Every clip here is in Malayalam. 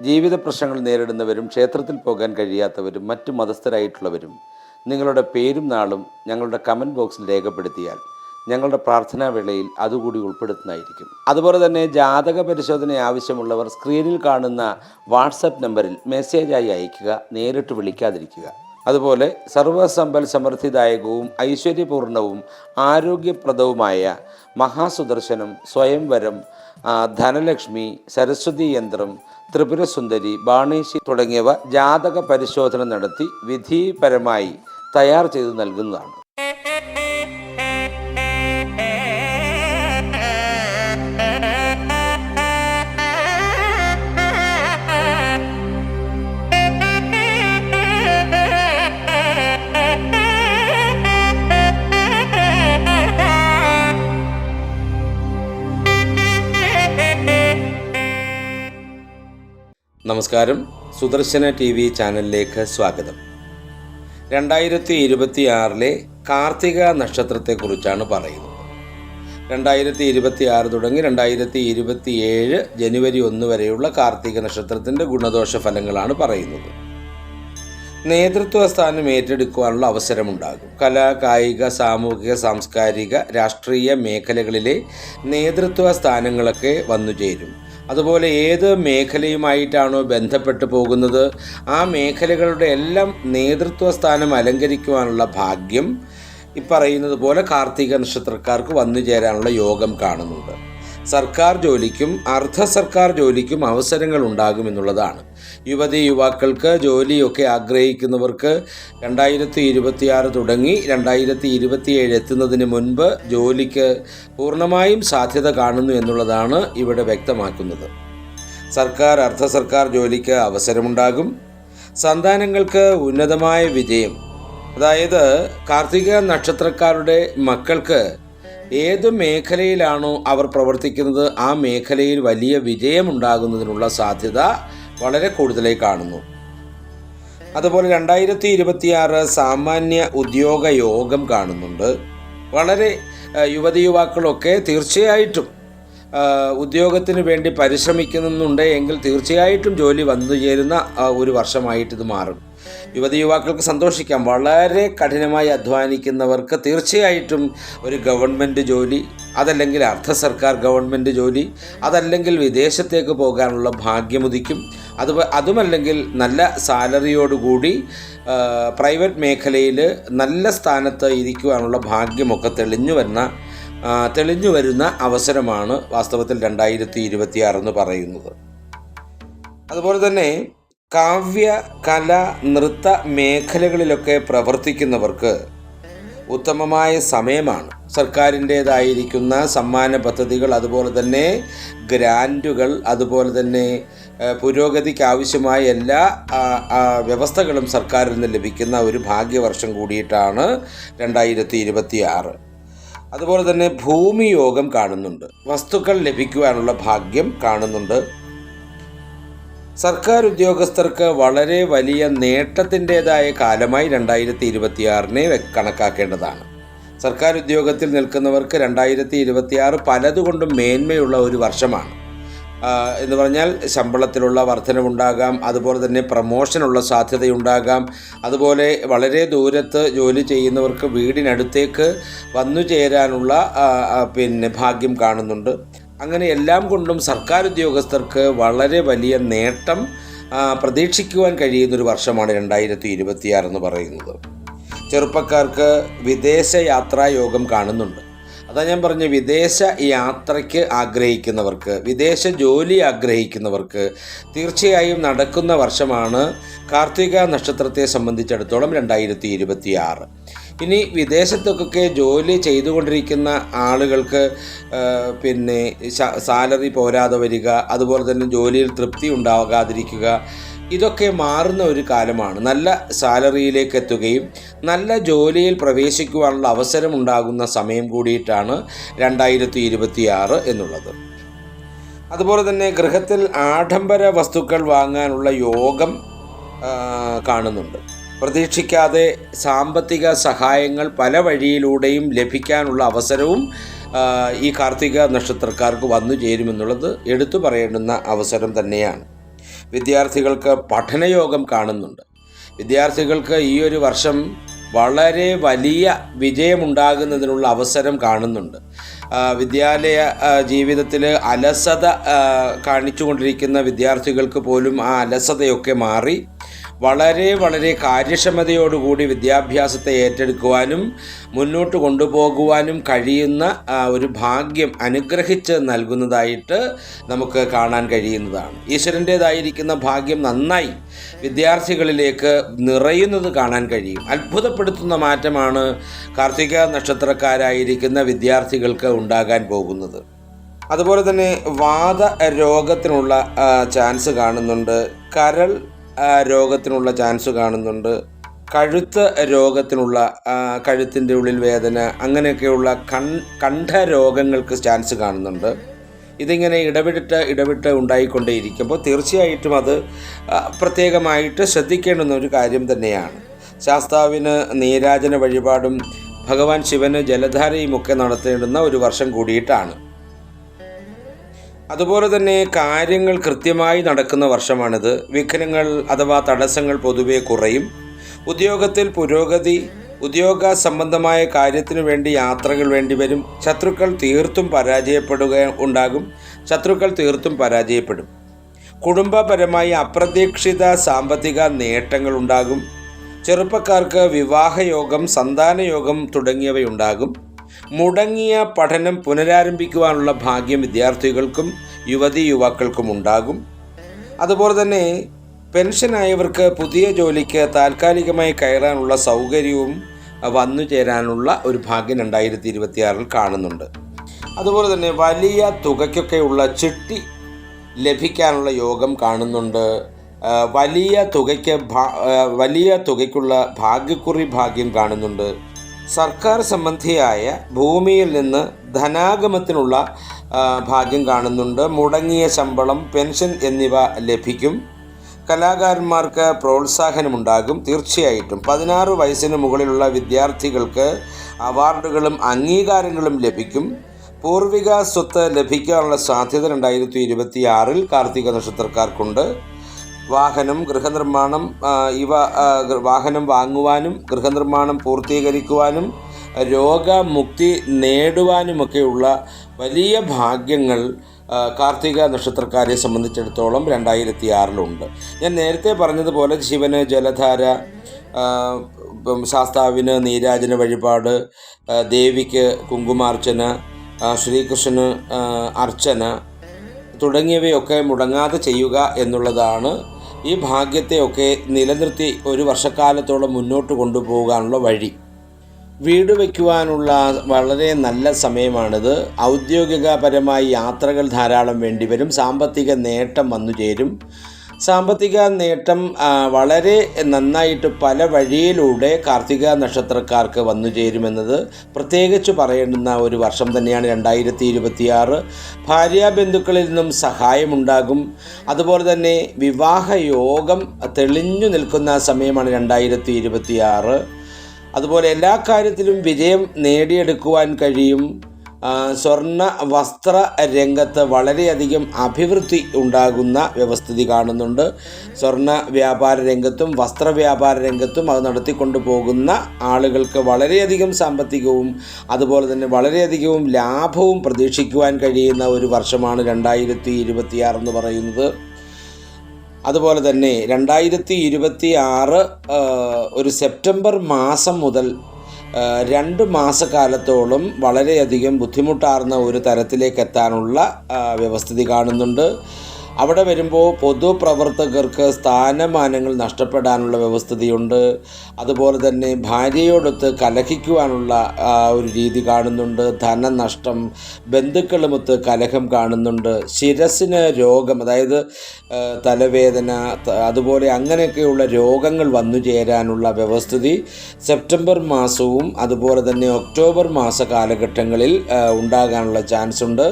ജീവിത പ്രശ്നങ്ങൾ നേരിടുന്നവരും ക്ഷേത്രത്തിൽ പോകാൻ കഴിയാത്തവരും മറ്റു മതസ്ഥരായിട്ടുള്ളവരും നിങ്ങളുടെ പേരും നാളും ഞങ്ങളുടെ കമൻറ്റ് ബോക്സിൽ രേഖപ്പെടുത്തിയാൽ ഞങ്ങളുടെ പ്രാർത്ഥനാ വേളയിൽ അതുകൂടി ഉൾപ്പെടുത്തുന്നതായിരിക്കും. അതുപോലെ തന്നെ ജാതക പരിശോധന ആവശ്യമുള്ളവർ സ്ക്രീനിൽ കാണുന്ന വാട്സപ്പ് നമ്പറിൽ മെസ്സേജായി അയയ്ക്കുക, നേരിട്ട് വിളിക്കാതിരിക്കുക. അതുപോലെ സർവസമ്പൽ സമൃദ്ധിദായകവും ഐശ്വര്യപൂർണവും ആരോഗ്യപ്രദവുമായ മഹാസുദർശനം, സ്വയംവരം, ധനലക്ഷ്മി, സരസ്വതി യന്ത്രം, ത്രിപുരസുന്ദരി, ബാണേശി തുടങ്ങിയവ ജാതക പരിശോധന നടത്തി വിധിപരമായി തയ്യാർ ചെയ്തു നൽകുന്നതാണ്. നമസ്കാരം, സുദർശന TV ചാനലിലേക്ക് സ്വാഗതം. 2026 കാർത്തിക നക്ഷത്രത്തെക്കുറിച്ചാണ് പറയുന്നത്. 2026 തുടങ്ങി 2027 ജനുവരി 1 വരെയുള്ള കാർത്തിക നക്ഷത്രത്തിൻ്റെ ഗുണദോഷ ഫലങ്ങളാണ് പറയുന്നത്. നേതൃത്വ സ്ഥാനം ഏറ്റെടുക്കുവാനുള്ള അവസരമുണ്ടാകും. കലാ, കായിക, സാമൂഹിക, സാംസ്കാരിക, രാഷ്ട്രീയ മേഖലകളിലെ നേതൃത്വ സ്ഥാനങ്ങളൊക്കെ വന്നുചേരും. അതുപോലെ ഏത് മേഖലയുമായിട്ടാണോ ബന്ധപ്പെട്ട് പോകുന്നത് ആ മേഖലകളുടെ എല്ലാം നേതൃത്വ സ്ഥാനം അലങ്കരിക്കുവാനുള്ള ഭാഗ്യം പറയുന്നത് പോലെ കാർത്തിക നക്ഷത്രക്കാർക്ക് വന്നു ചേരാനുള്ള യോഗം കാണുന്നുണ്ട്. സർക്കാർ ജോലിക്കും അർദ്ധ സർക്കാർ ജോലിക്കും അവസരങ്ങൾ ഉണ്ടാകുമെന്നുള്ളതാണ്. യുവതി യുവാക്കൾക്ക് ജോലിയൊക്കെ ആഗ്രഹിക്കുന്നവർക്ക് 2026 തുടങ്ങി 2027 എത്തുന്നതിന് മുൻപ് ജോലിക്ക് പൂർണ്ണമായും സാധ്യത കാണുന്നു എന്നുള്ളതാണ് ഇവിടെ വ്യക്തമാക്കുന്നത്. സർക്കാർ അർദ്ധ സർക്കാർ ജോലിക്ക് അവസരമുണ്ടാകും. സന്താനങ്ങൾക്ക് ഉന്നതമായ വിജയം, അതായത് കാർത്തിക നക്ഷത്രക്കാരുടെ മക്കൾക്ക് ഏത് മേഖലയിലാണോ അവർ പ്രവർത്തിക്കുന്നത് ആ മേഖലയിൽ വലിയ വിജയമുണ്ടാകുന്നതിനുള്ള സാധ്യത വളരെ കൂടുതലായി കാണുന്നു. അതുപോലെ 2026 സാമാന്യ ഉദ്യോഗ യോഗം കാണുന്നുണ്ട്. വളരെ യുവതി യുവാക്കളൊക്കെ തീർച്ചയായിട്ടും ഉദ്യോഗത്തിന് വേണ്ടി പരിശ്രമിക്കുന്നുണ്ട് എങ്കിൽ തീർച്ചയായിട്ടും ജോലി വന്നു ചേരുന്ന ഒരു വർഷമായിട്ടിത് മാറും. യുവതി യുവാക്കൾക്ക് സന്തോഷിക്കാം. വളരെ കഠിനമായി അധ്വാനിക്കുന്നവർക്ക് തീർച്ചയായിട്ടും ഒരു ഗവൺമെൻറ് ജോലി, അതല്ലെങ്കിൽ അർദ്ധ സർക്കാർ ഗവൺമെൻറ് ജോലി, അതല്ലെങ്കിൽ വിദേശത്തേക്ക് പോകാനുള്ള ഭാഗ്യമുദിക്കും. അതുമല്ലെങ്കിൽ നല്ല സാലറിയോടുകൂടി പ്രൈവറ്റ് മേഖലയിൽ നല്ല സ്ഥാനത്ത് ഇരിക്കുവാനുള്ള ഭാഗ്യമൊക്കെ തെളിഞ്ഞു വരുന്ന അവസരമാണ് വാസ്തവത്തിൽ 2026 എന്ന് പറയുന്നത്. അതുപോലെ തന്നെ കാവ്യ, കല, നൃത്ത മേഖലകളിലൊക്കെ പ്രവർത്തിക്കുന്നവർക്ക് ഉത്തമമായ സമയമാണ്. സർക്കാരിൻ്റേതായിരിക്കുന്ന സമ്മാന പദ്ധതികൾ, അതുപോലെ തന്നെ ഗ്രാൻറ്റുകൾ, അതുപോലെ തന്നെ പുരോഗതിക്ക് ആവശ്യമായ എല്ലാ വ്യവസ്ഥകളും സർക്കാരിൽ നിന്ന് ലഭിക്കുന്ന ഒരു ഭാഗ്യവർഷം കൂടിയിട്ടാണ് 2026. അതുപോലെ തന്നെ ഭൂമി യോഗം കാണുന്നുണ്ട്. വസ്തുക്കൾ ലഭിക്കുവാനുള്ള ഭാഗ്യം കാണുന്നുണ്ട്. സർക്കാർ ഉദ്യോഗസ്ഥർക്ക് വളരെ വലിയ നേട്ടത്തിൻ്റേതായ കാലമായി 2026 കണക്കാക്കേണ്ടതാണ്. സർക്കാർ ഉദ്യോഗത്തിൽ നിൽക്കുന്നവർക്ക് 2026 പലതുകൊണ്ടും മേന്മയുള്ള ഒരു വർഷമാണ്. എന്ന് പറഞ്ഞാൽ ശമ്പളത്തിലുള്ള വർധനവുണ്ടാകാം, അതുപോലെ തന്നെ പ്രമോഷനുള്ള സാധ്യതയുണ്ടാകാം. അതുപോലെ വളരെ ദൂരത്ത് ജോലി ചെയ്യുന്നവർക്ക് വീടിനടുത്തേക്ക് വന്നു ചേരാനുള്ള ഭാഗ്യം കാണുന്നുണ്ട്. അങ്ങനെ എല്ലാം കൊണ്ടും സർക്കാർ ഉദ്യോഗസ്ഥർക്ക് വളരെ വലിയ നേട്ടം പ്രതീക്ഷിക്കുവാൻ കഴിയുന്നൊരു വർഷമാണ് 2026 എന്ന് പറയുന്നത്. ചെറുപ്പക്കാർക്ക് വിദേശ യാത്രാ യോഗം കാണുന്നുണ്ട്. അതാ ഞാൻ പറഞ്ഞ വിദേശ യാത്രയ്ക്ക് ആഗ്രഹിക്കുന്നവർക്ക്, വിദേശ ജോലി ആഗ്രഹിക്കുന്നവർക്ക് തീർച്ചയായും നടക്കുന്ന വർഷമാണ് കാർത്തിക നക്ഷത്രത്തെ സംബന്ധിച്ചിടത്തോളം 2026. ഇനി വിദേശത്തൊക്കെ ജോലി ചെയ്തുകൊണ്ടിരിക്കുന്ന ആളുകൾക്ക് സാലറി പോരാതെ വരിക, അതുപോലെ തന്നെ ജോലിയിൽ തൃപ്തി ഉണ്ടാകാതിരിക്കുക, ഇതൊക്കെ മാറുന്ന ഒരു കാലമാണ്. നല്ല സാലറിയിലേക്ക് എത്തുകയും നല്ല ജോലിയിൽ പ്രവേശിക്കുവാനുള്ള അവസരമുണ്ടാകുന്ന സമയം കൂടിയിട്ടാണ് 2026 എന്നുള്ളത്. അതുപോലെ തന്നെ ഗൃഹത്തിൽ ആഡംബര വസ്തുക്കൾ വാങ്ങാനുള്ള യോഗം കാണുന്നുണ്ട്. പ്രതീക്ഷിക്കാതെ സാമ്പത്തിക സഹായങ്ങൾ പല വഴിയിലൂടെയും ലഭിക്കാനുള്ള അവസരവും ഈ കാർത്തിക നക്ഷത്രക്കാർക്ക് വന്നു ചേരുമെന്നുള്ളത് എടുത്തു പറയേണ്ടുന്ന അവസരം തന്നെയാണ്. വിദ്യാർത്ഥികൾക്ക് പഠനയോഗം കാണുന്നുണ്ട്. വിദ്യാർത്ഥികൾക്ക് ഈ ഒരു വർഷം വളരെ വലിയ വിജയമുണ്ടാകുന്നതിനുള്ള അവസരം കാണുന്നുണ്ട്. വിദ്യാലയ ജീവിതത്തിൽ അലസത കാണിച്ചുകൊണ്ടിരിക്കുന്ന വിദ്യാർത്ഥികൾക്ക് പോലും ആ അലസതയൊക്കെ മാറി വളരെ കാര്യക്ഷമതയോടുകൂടി വിദ്യാഭ്യാസത്തെ ഏറ്റെടുക്കുവാനും മുന്നോട്ട് കൊണ്ടുപോകുവാനും കഴിയുന്ന ഒരു ഭാഗ്യം അനുഗ്രഹിച്ച് നൽകുന്നതായിട്ട് നമുക്ക് കാണാൻ കഴിയുന്നതാണ്. ഈശ്വരൻ്റേതായിരിക്കുന്ന ഭാഗ്യം നന്നായി വിദ്യാർത്ഥികളിലേക്ക് നിറയുന്നത് കാണാൻ കഴിയും. അത്ഭുതപ്പെടുത്തുന്ന മാറ്റമാണ് കാർത്തിക നക്ഷത്രക്കാരായിരിക്കുന്ന വിദ്യാർത്ഥികൾക്ക് ഉണ്ടാകാൻ പോകുന്നത്. അതുപോലെ തന്നെ വാത രോഗത്തിനുള്ള ചാൻസ് കാണുന്നുണ്ട്. കരൾ രോഗത്തിനുള്ള ചാൻസ് കാണുന്നുണ്ട്. കഴുത്ത് രോഗത്തിനുള്ള കഴുത്തിൻ്റെ ഉള്ളിൽ വേദന, അങ്ങനെയൊക്കെയുള്ള കണ്ഠരോഗങ്ങൾക്ക് ചാൻസ് കാണുന്നുണ്ട്. ഇതിങ്ങനെ ഇടവിട്ട് ഉണ്ടായിക്കൊണ്ടേയിരിക്കുമ്പോൾ തീർച്ചയായിട്ടും അത് പ്രത്യേകമായിട്ട് ശ്രദ്ധിക്കേണ്ടുന്ന ഒരു കാര്യം തന്നെയാണ്. ശാസ്താവിന് നീരാജന വഴിപാടും ഭഗവാൻ ശിവന് ജലധാരയുമൊക്കെ നടത്തേണ്ടുന്ന ഒരു വർഷം കൂടിയിട്ടാണ്. അതുപോലെ തന്നെ കാര്യങ്ങൾ കൃത്യമായി നടക്കുന്ന വർഷമാണിത്. വിഘ്നങ്ങൾ അഥവാ തടസ്സങ്ങൾ പൊതുവെ കുറയും. ഉദ്യോഗത്തിൽ പുരോഗതി, ഉദ്യോഗ സംബന്ധമായ കാര്യത്തിനു വേണ്ടി യാത്രകൾ വേണ്ടിവരും. ശത്രുക്കൾ തീർത്തും പരാജയപ്പെടും. കുടുംബപരമായി അപ്രതീക്ഷിത സാമ്പത്തിക നേട്ടങ്ങൾ ഉണ്ടാകും. ചെറുപ്പക്കാർക്ക് വിവാഹയോഗം, സന്താനയോഗം തുടങ്ങിയവയുണ്ടാകും. മുടങ്ങിയ പഠനം പുനരാരംഭിക്കുവാനുള്ള ഭാഗ്യം വിദ്യാർത്ഥികൾക്കും യുവക്കൾക്കും ഉണ്ടാകും. അതുപോലെ തന്നെ പെൻഷനായവർക്ക് പുതിയ ജോലിക്ക് താൽക്കാലികമായി കയറാനുള്ള സൗകര്യവും വന്നു ചേരാനുള്ള ഒരു ഭാഗ്യം 2026 കാണുന്നുണ്ട്. അതുപോലെ തന്നെ വലിയ തുകയ്ക്കൊക്കെയുള്ള ചിട്ടി ലഭിക്കാനുള്ള യോഗം കാണുന്നുണ്ട്. വലിയ തുകയ്ക്കുള്ള ഭാഗ്യക്കുറി ഭാഗ്യം കാണുന്നുണ്ട്. സർക്കാർ സംബന്ധിയായ ഭൂമിയിൽ നിന്ന് ധനാഗമത്തിനുള്ള ഭാഗ്യം കാണുന്നുണ്ട്. മുടങ്ങിയ ശമ്പളം, പെൻഷൻ എന്നിവ ലഭിക്കും. കലാകാരന്മാർക്ക് പ്രോത്സാഹനമുണ്ടാകും. തീർച്ചയായിട്ടും 16 വയസ്സിന് മുകളിലുള്ള വിദ്യാർത്ഥികൾക്ക് അവാർഡുകളും അംഗീകാരങ്ങളും ലഭിക്കും. പൂർവിക സ്വത്ത് ലഭിക്കാനുള്ള സാധ്യത 2026 കാർത്തിക നക്ഷത്രക്കാർക്കുണ്ട്. വാഹനം, ഗൃഹനിർമ്മാണം വാഹനം വാങ്ങുവാനും ഗൃഹനിർമ്മാണം പൂർത്തീകരിക്കുവാനും രോഗമുക്തി നേടുവാനുമൊക്കെയുള്ള വലിയ ഭാഗ്യങ്ങൾ കാർത്തിക നക്ഷത്രക്കാരെ സംബന്ധിച്ചിടത്തോളം 2026 ഞാൻ നേരത്തെ പറഞ്ഞതുപോലെ ശിവന് ജലധാര, ശാസ്താവിന് നീരാജന വഴിപാട്, ദേവിക്ക് കുങ്കുമാർച്ചന, ശ്രീകൃഷ്ണന് അർച്ചന തുടങ്ങിയവയൊക്കെ മുടങ്ങാതെ ചെയ്യുക എന്നുള്ളതാണ് ഈ ഭാഗ്യത്തെയൊക്കെ നിലനിർത്തി ഒരു വർഷക്കാലത്തോളം മുന്നോട്ട് കൊണ്ടുപോകാനുള്ള വഴി. വീട് വയ്ക്കുവാനുള്ള വളരെ നല്ല സമയമാണിത്. ഔദ്യോഗികപരമായി യാത്രകൾ ധാരാളം വേണ്ടിവരും. സാമ്പത്തിക നേട്ടം വന്നു ചേരും. സാമ്പത്തിക നേട്ടം വളരെ നന്നായിട്ട് പല വഴിയിലൂടെ കാർത്തിക നക്ഷത്രക്കാർക്ക് വന്നു ചേരുമെന്നത് പ്രത്യേകിച്ച് പറയേണ്ടുന്ന ഒരു വർഷം തന്നെയാണ് 2026. ഭാര്യാബന്ധുക്കളിൽ നിന്നും സഹായമുണ്ടാകും. അതുപോലെ തന്നെ വിവാഹയോഗം തെളിഞ്ഞു നിൽക്കുന്ന സമയമാണ് 2026. അതുപോലെ എല്ലാ കാര്യത്തിലും വിജയം നേടിയെടുക്കുവാൻ കഴിയും. സ്വർണ്ണ വസ്ത്ര രംഗത്ത് വളരെയധികം അഭിവൃദ്ധി ഉണ്ടാകുന്ന വ്യവസ്ഥിതി കാണുന്നുണ്ട്. സ്വർണ്ണ വ്യാപാര രംഗത്തും വസ്ത്രവ്യാപാര രംഗത്തും അത് നടത്തിക്കൊണ്ടു പോകുന്ന ആളുകൾക്ക് വളരെയധികം സാമ്പത്തികവും അതുപോലെ തന്നെ വളരെയധികവും ലാഭവും പ്രതീക്ഷിക്കുവാൻ കഴിയുന്ന ഒരു വർഷമാണ് 2026 എന്ന് പറയുന്നത്. അതുപോലെ തന്നെ 2026 ഒരു സെപ്റ്റംബർ മാസം മുതൽ 2 മാസക്കാലത്തോളം വളരെയധികം ബുദ്ധിമുട്ടാർന്ന ഒരു തരത്തിലേക്ക് എത്താനുള്ള വ്യവസ്ഥിതി കാണുന്നുണ്ട്. അവിടെ വരുമ്പോൾ പൊതുപ്രവർത്തകർക്ക് സ്ഥാനമാനങ്ങൾ നഷ്ടപ്പെടാനുള്ള വ്യവസ്ഥിതിയുണ്ട്. അതുപോലെ തന്നെ ഭാര്യയോടൊത്ത് കലഹിക്കുവാനുള്ള ഒരു രീതി കാണുന്നുണ്ട്. ധനനഷ്ടം, ബന്ധുക്കളുമൊത്ത് കലഹം കാണുന്നുണ്ട്. ശിരസിന് രോഗം, അതായത് തലവേദന, അതുപോലെ അങ്ങനെയൊക്കെയുള്ള രോഗങ്ങൾ വന്നു ചേരാനുള്ള വ്യവസ്ഥിതി സെപ്റ്റംബർ മാസവും അതുപോലെ തന്നെ ഒക്ടോബർ മാസ കാലഘട്ടങ്ങളിൽ ഉണ്ടാകാനുള്ള ചാൻസ് ഉണ്ട്.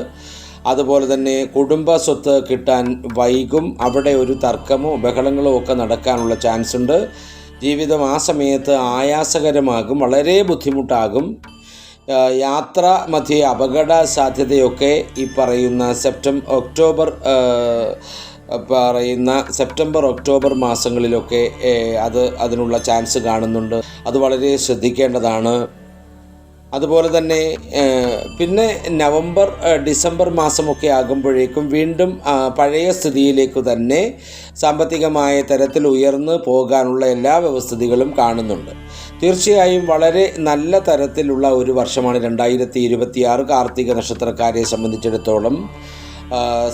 അതുപോലെ തന്നെ കുടുംബ സ്വത്ത് കിട്ടാൻ വൈകും. അവിടെ ഒരു തർക്കമോ ബഹളങ്ങളോ ഒക്കെ നടക്കാനുള്ള ചാൻസ് ഉണ്ട്. ജീവിതം ആ സമയത്ത് ആയാസകരമാകും, വളരെ ബുദ്ധിമുട്ടാകും. യാത്ര മധ്യേ അപകട സാധ്യതയൊക്കെ ഈ പറയുന്ന ഒക്ടോബർ പറയുന്ന സെപ്റ്റംബർ ഒക്ടോബർ മാസങ്ങളിലൊക്കെ അതിനുള്ള ചാൻസ് കാണുന്നുണ്ട്. അത് വളരെ ശ്രദ്ധിക്കേണ്ടതാണ്. അതുപോലെ തന്നെ പിന്നെ നവംബർ ഡിസംബർ മാസമൊക്കെ ആകുമ്പോഴേക്കും വീണ്ടും പഴയ സ്ഥിതിയിലേക്ക് തന്നെ സാമ്പത്തികമായ തരത്തിൽ ഉയർന്നു പോകാനുള്ള എല്ലാ വ്യവസ്ഥിതികളും കാണുന്നുണ്ട്. തീർച്ചയായും വളരെ നല്ല തരത്തിലുള്ള ഒരു വർഷമാണ് 2026 കാർത്തിക നക്ഷത്രക്കാരെ സംബന്ധിച്ചിടത്തോളം.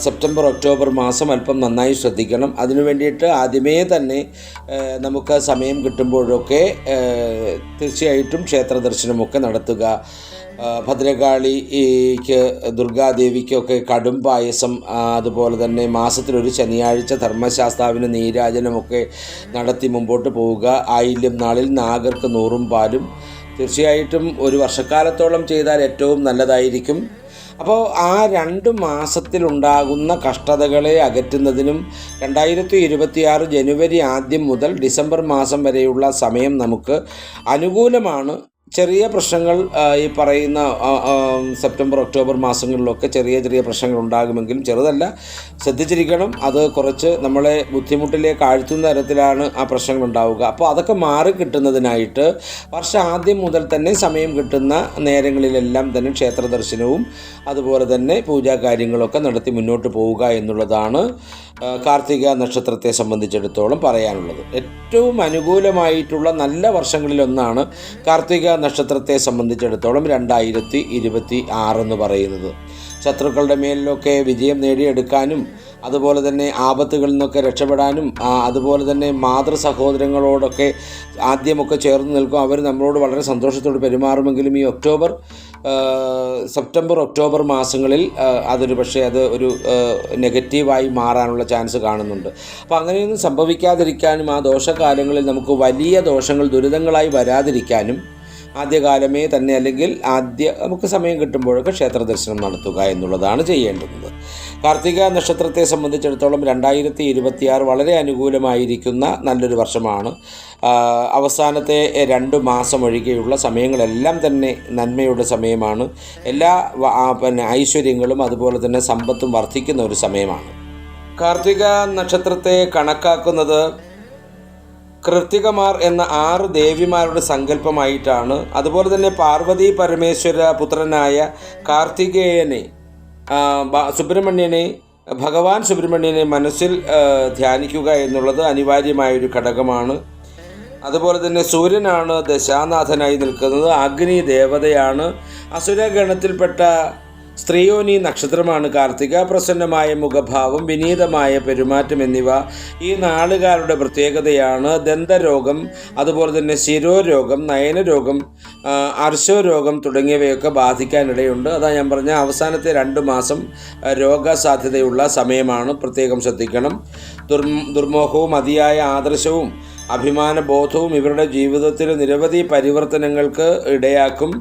സെപ്റ്റംബർ ഒക്ടോബർ മാസം അല്പം നന്നായി ശ്രദ്ധിക്കണം. അതിനു വേണ്ടിയിട്ട് ആദ്യമേ തന്നെ നമുക്ക് സമയം കിട്ടുമ്പോഴൊക്കെ തീർച്ചയായിട്ടും ക്ഷേത്ര ദർശനമൊക്കെ നടത്തുക. ഭദ്രകാളിക്ക് ദുർഗാദേവിക്കൊക്കെ കടും പായസം, അതുപോലെ തന്നെ മാസത്തിലൊരു ശനിയാഴ്ച ധർമ്മശാസ്താവിന് നീരാജനമൊക്കെ നടത്തി മുമ്പോട്ട് പോവുക. ആയില്യം നാളിൽ നാഗർക്ക് 100 പാലും തീർച്ചയായിട്ടും ഒരു വർഷക്കാലത്തോളം ചെയ്താൽ ഏറ്റവും നല്ലതായിരിക്കും. അപ്പോൾ ആ 2 മാസത്തിലുണ്ടാകുന്ന കഷ്ടതകളെ അകറ്റുന്നതിനും 2026 ജനുവരി ആദ്യം മുതൽ ഡിസംബർ മാസം വരെയുള്ള സമയം നമുക്ക് അനുകൂലമാണ്. ചെറിയ പ്രശ്നങ്ങൾ ഈ പറയുന്ന സെപ്റ്റംബർ ഒക്ടോബർ മാസങ്ങളിലൊക്കെ ചെറിയ പ്രശ്നങ്ങൾ ഉണ്ടാകുമെങ്കിലും ചെറുതല്ല, ശ്രദ്ധിച്ചിരിക്കണം. അത് കുറച്ച് നമ്മളെ ബുദ്ധിമുട്ടിലേക്ക് ആഴ്ത്തുന്ന തരത്തിലാണ് ആ പ്രശ്നങ്ങൾ ഉണ്ടാവുക. അപ്പോൾ അതൊക്കെ മാറി കിട്ടുന്നതിനായിട്ട് വർഷാദ്യം മുതൽ തന്നെ സമയം കിട്ടുന്ന നേരങ്ങളിലെല്ലാം തന്നെ ക്ഷേത്ര ദർശനവും അതുപോലെ തന്നെ പൂജാ കാര്യങ്ങളൊക്കെ നടത്തി മുന്നോട്ട് പോവുക എന്നുള്ളതാണ് കാർത്തിക നക്ഷത്രത്തെ സംബന്ധിച്ചിടത്തോളം പറയാനുള്ളത്. ഏറ്റവും അനുകൂലമായിട്ടുള്ള നല്ല വർഷങ്ങളിലൊന്നാണ് കാർത്തിക നക്ഷത്രത്തെ സംബന്ധിച്ചിടത്തോളം 2026 എന്ന് പറയുന്നത്. ശത്രുക്കളുടെ മേലിലൊക്കെ വിജയം നേടിയെടുക്കാനും അതുപോലെ തന്നെ ആപത്തുകളിൽ നിന്നൊക്കെ രക്ഷപ്പെടാനും അതുപോലെ തന്നെ മാതൃ സഹോദരങ്ങളോടൊക്കെ ആദ്യമൊക്കെ ചേർന്ന് നിൽക്കും. അവർ നമ്മളോട് വളരെ സന്തോഷത്തോടെ പെരുമാറുമെങ്കിലും ഈ സെപ്റ്റംബർ ഒക്ടോബർ മാസങ്ങളിൽ അത് ഒരു നെഗറ്റീവായി മാറാനുള്ള ചാൻസ് കാണുന്നുണ്ട്. അപ്പോൾ അങ്ങനെയൊന്നും സംഭവിക്കാതിരിക്കാനും ആ ദോഷകാലങ്ങളിൽ നമുക്ക് വലിയ ദോഷങ്ങൾ ദുരിതങ്ങളായി വരാതിരിക്കാനും ആദ്യകാലമേ തന്നെ അല്ലെങ്കിൽ നമുക്ക് സമയം കിട്ടുമ്പോഴൊക്കെ ക്ഷേത്ര ദർശനം നടത്തുക എന്നുള്ളതാണ് ചെയ്യേണ്ടുന്നത്. കാർത്തിക നക്ഷത്രത്തെ സംബന്ധിച്ചിടത്തോളം 2026 വളരെ അനുകൂലമായിരിക്കുന്ന നല്ലൊരു വർഷമാണ്. അവസാനത്തെ 2 മാസം ഒഴികെയുള്ള സമയങ്ങളെല്ലാം തന്നെ നന്മയുടെ സമയമാണ്. എല്ലാ ഐശ്വര്യങ്ങളും അതുപോലെ തന്നെ സമ്പത്തും വർദ്ധിക്കുന്ന ഒരു സമയമാണ്. കാർത്തിക നക്ഷത്രത്തെ കണക്കാക്കുന്നത് കൃത്തികമാർ എന്ന 6 ദേവിമാരുടെ സങ്കല്പമായിട്ടാണ്. അതുപോലെ തന്നെ പാർവതി പരമേശ്വര പുത്രനായ കാർത്തികേയനെ ഭഗവാൻ സുബ്രഹ്മണ്യനെ മനസ്സിൽ ധ്യാനിക്കുക എന്നുള്ളത് അനിവാര്യമായൊരു ഘടകമാണ്. അതുപോലെ തന്നെ സൂര്യനാണ് ദശാനാഥനായി നിൽക്കുന്നത്. അഗ്നി ദേവതയാണ്. അസുരഗണത്തിൽപ്പെട്ട സ്ത്രീയോനി നക്ഷത്രമാണ് കാർത്തിക. പ്രസന്നമായ മുഖഭാവം, വിനീതമായ പെരുമാറ്റം എന്നിവ ഈ നാളുകാരുടെ പ്രത്യേകതയാണ്. ദന്തരോഗം, അതുപോലെ തന്നെ ശിരോരോഗം, നയനരോഗം, അർശോരോഗം തുടങ്ങിയവയൊക്കെ ബാധിക്കാനിടയുണ്ട്. അതാ ഞാൻ പറഞ്ഞ അവസാനത്തെ 2 മാസം രോഗസാധ്യതയുള്ള സമയമാണ്. പ്രത്യേകം ശ്രദ്ധിക്കണം. ദുർമോഹവും അതിയായ ആദർശവും അഭിമാനബോധവും ഇവരുടെ ജീവിതത്തിൽ നിരവധി പരിവർത്തനങ്ങൾക്ക് ഇടയാക്കും.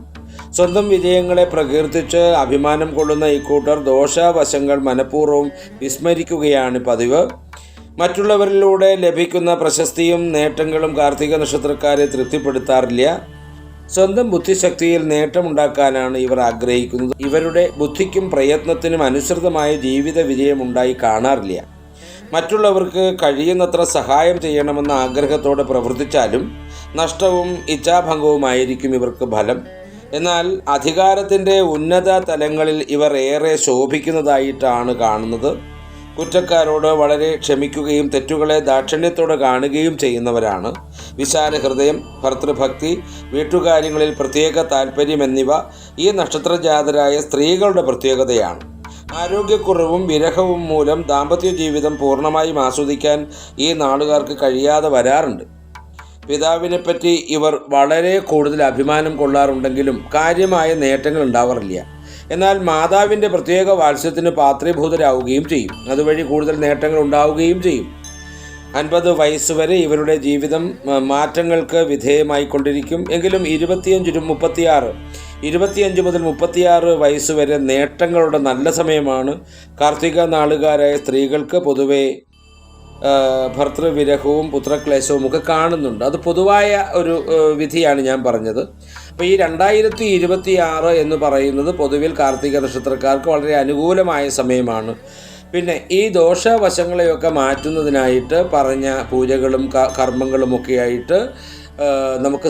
സ്വന്തം വിജയങ്ങളെ പ്രകീർത്തിച്ച് അഭിമാനം കൊള്ളുന്ന ഇക്കൂട്ടർ ദോഷവശങ്ങൾ മനഃപൂർവ്വം വിസ്മരിക്കുകയാണ് പതിവ്. മറ്റുള്ളവരിലൂടെ ലഭിക്കുന്ന പ്രശസ്തിയും നേട്ടങ്ങളും കാർത്തിക നക്ഷത്രക്കാരെ തൃപ്തിപ്പെടുത്താറില്ല. സ്വന്തം ബുദ്ധിശക്തിയിൽ നേട്ടമുണ്ടാക്കാനാണ് ഇവർ ആഗ്രഹിക്കുന്നത്. ഇവരുടെ ബുദ്ധിക്കും പ്രയത്നത്തിനും അനുസൃതമായ ജീവിത വിജയമുണ്ടായി കാണാറില്ല. മറ്റുള്ളവർക്ക് കഴിയുന്നത്ര സഹായം ചെയ്യണമെന്ന ആഗ്രഹത്തോടെ പ്രവർത്തിച്ചാലും നഷ്ടവും ഇച്ഛാഭംഗവുമായിരിക്കും ഇവർക്ക് ഫലം. എന്നാൽ അധികാരത്തിൻ്റെ ഉന്നത തലങ്ങളിൽ ഇവർ ഏറെ ശോഭിക്കുന്നതായിട്ടാണ് കാണുന്നത്. കുറ്റക്കാരോട് വളരെ ക്ഷമിക്കുകയും തെറ്റുകളെ ദാക്ഷിണ്യത്തോടെ കാണുകയും ചെയ്യുന്നവരാണ്. വിശാല ഹൃദയം, ഭർതൃഭക്തി, വീട്ടുകാര്യങ്ങളിൽ പ്രത്യേക താൽപ്പര്യം എന്നിവ ഈ നക്ഷത്രജാതരായ സ്ത്രീകളുടെ പ്രത്യേകതയാണ്. ആരോഗ്യക്കുറവും വിരഹവും മൂലം ദാമ്പത്യ ജീവിതം പൂർണ്ണമായും ആസ്വദിക്കാൻ ഈ നാളുകാർക്ക് കഴിയാതെ വരാറുണ്ട്. പിതാവിനെപ്പറ്റി ഇവർ വളരെ കൂടുതൽ അഭിമാനം കൊള്ളാറുണ്ടെങ്കിലും കാര്യമായ നേട്ടങ്ങൾ ഉണ്ടാവാറില്ല. എന്നാൽ മാതാവിൻ്റെ പ്രത്യേക വാത്സല്യത്തിന് പാത്രീഭൂതരാവുകയും ചെയ്യും. അതുവഴി കൂടുതൽ നേട്ടങ്ങൾ ഉണ്ടാവുകയും ചെയ്യും. 50 വയസ്സ് വരെ ഇവരുടെ ജീവിതം മാറ്റങ്ങൾക്ക് വിധേയമായിക്കൊണ്ടിരിക്കും. എങ്കിലും 25 മുതൽ 36 വയസ്സ് വരെ നേട്ടങ്ങളുടെ നല്ല സമയമാണ്. കാർത്തിക നാളുകാരായ സ്ത്രീകൾക്ക് പൊതുവെ ഭർതൃവിരഹവും പുത്രക്ലേശവും ഒക്കെ കാണുന്നുണ്ട്. അത് പൊതുവായ ഒരു വിധിയാണ് ഞാൻ പറഞ്ഞത്. അപ്പോൾ ഈ 2026 എന്ന് പറയുന്നത് പൊതുവിൽ കാർത്തിക നക്ഷത്രക്കാർക്ക് വളരെ അനുകൂലമായ സമയമാണ്. പിന്നെ ഈ ദോഷവശങ്ങളെയൊക്കെ മാറ്റുന്നതിനായിട്ട് പറഞ്ഞ പൂജകളും കർമ്മങ്ങളുമൊക്കെയായിട്ട് നമുക്ക്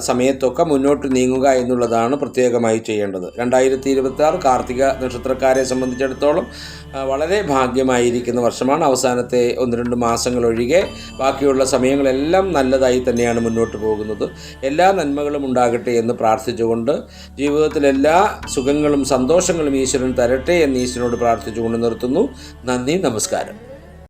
സമയത്തൊക്കെ മുന്നോട്ട് നീങ്ങുക എന്നുള്ളതാണ് പ്രത്യേകമായി ചെയ്യേണ്ടത്. 2026 കാർത്തിക നക്ഷത്രക്കാരെ സംബന്ധിച്ചിടത്തോളം വളരെ ഭാഗ്യമായിരിക്കുന്ന വർഷമാണ്. അവസാനത്തെ 1-2 മാസങ്ങൾ ഒഴികെ ബാക്കിയുള്ള സമയങ്ങളെല്ലാം നല്ലതായി തന്നെയാണ് മുന്നോട്ട് പോകുന്നത്. എല്ലാ നന്മകളും ഉണ്ടാകട്ടെ എന്ന് പ്രാർത്ഥിച്ചുകൊണ്ട്, ജീവിതത്തിലെല്ലാ സുഖങ്ങളും സന്തോഷങ്ങളും ഈശ്വരൻ തരട്ടെ എന്ന് ഈശ്വരനോട് പ്രാർത്ഥിച്ചുകൊണ്ട് നിർത്തുന്നു. നന്ദി, നമസ്കാരം.